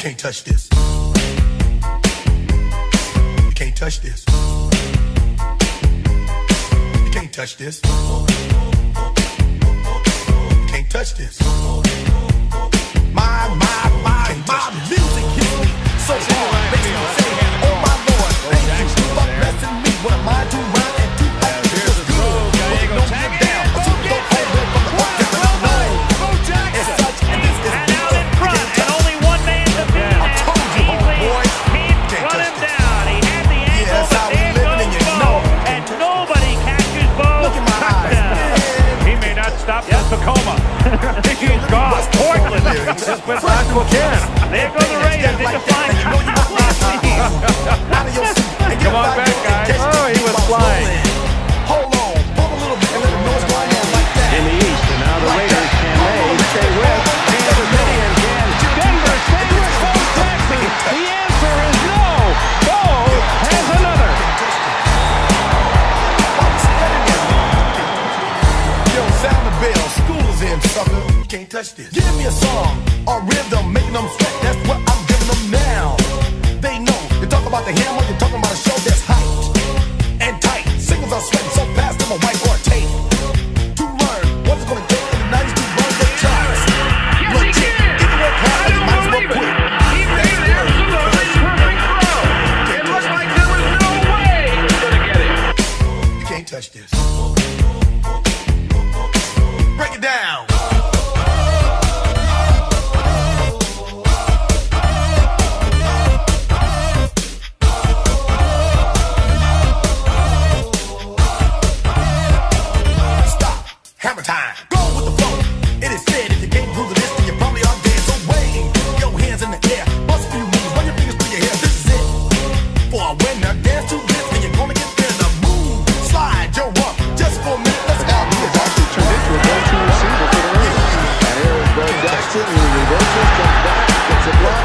can't touch this. You can't touch this. You can't touch this. You can't touch this. My music hits me so hard, makes me say, oh my Lord, thank you for blessing me. What am I to rhyme and do like this was good? But no get down, but you don't hold me from the rock down. No, it's such and this is and out in front, and only one man to beat. I told you, homeboy, can't run him down. He had the angle, that's but how we there living, goes and you Bo, know. and nobody catches Bo. Look at my eyes, Touchdown. man. He may not stop till Tacoma. He's gone. Portland Just went back again. There go the Raiders in the flying. Come on back, guys. Oh, he was flying. Hold on, pump a little bit and let them know what's going on like that. In the East, and now the Raiders can they stay with Kansas City and can Denver stay with Bo Jackson? The answer is no. Bo has another. Yo, sound the bell, school is in, sucker. You can't touch this. Give me a song or rhythm, making them sweat. That's what I'm giving them now. They know. You talk about the hammer, you're talking about a show that's hyped and tight. Singles are sweating so fast, I'm a white or a tape. To learn what's gonna take in the 90s to run the charts. Legit, even work hard, you might as well quit. He made an absolutely perfect throw. It looked like there was no way he was gonna get it. You can't touch this. Break it down. Stop. Hammer time. Go with the flow. It is said if you can't prove this, then you probably are dead. So wave your hands in the air. Bust a few moves. Run your fingers through your hair. This is it. For a winner, dance to this, and you're gonna get there. The move. Slide your up. Just for a minute. Let's go. Turned into a go-to receiver for the Raiders. And here is Bo Jackson, who reverses, comes back, gets a block.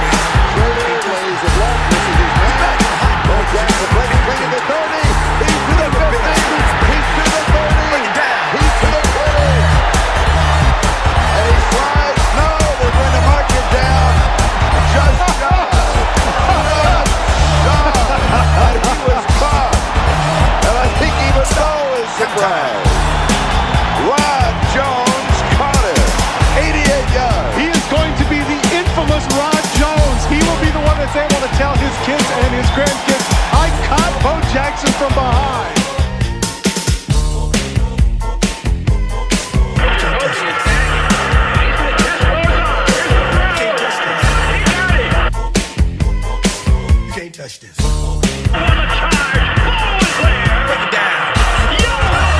Schroeder lays a block, misses his man. Bo Jackson bringing the 30. He's to the 50. He's to the 30. He's to the 20. And he slides. No, they're going to mark it down. Just shot. And he was caught. And I think even Bo is surprised. Rod Jones caught it. 88 yards. He is going to be the infamous Rod Jones. He will be the one that's able to tell his kids and his grandkids, I caught Bo Jackson from behind. You can't touch this. Break it down.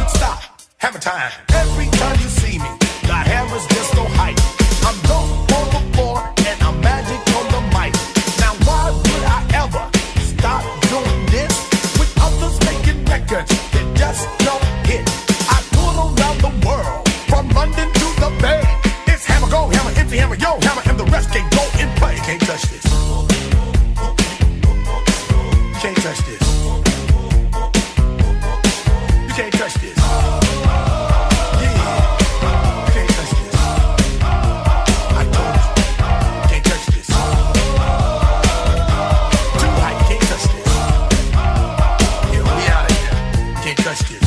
Stop. Hammer time. Every time you see me, the hammer's just so hype. I'm dope on the floor and I'm magic on the mic. Now why would I ever stop doing this with others making records that just don't hit? I tour around the world, from London to the Bay. It's hammer, go hammer, empty hammer, yo hammer, and the rest can go and play. You can't touch this. You can't touch this. You can't touch this. Yeah. You can't touch this. I told you. You can't touch this. Too high. You can't touch this. Yeah, we out of here. You can't touch this.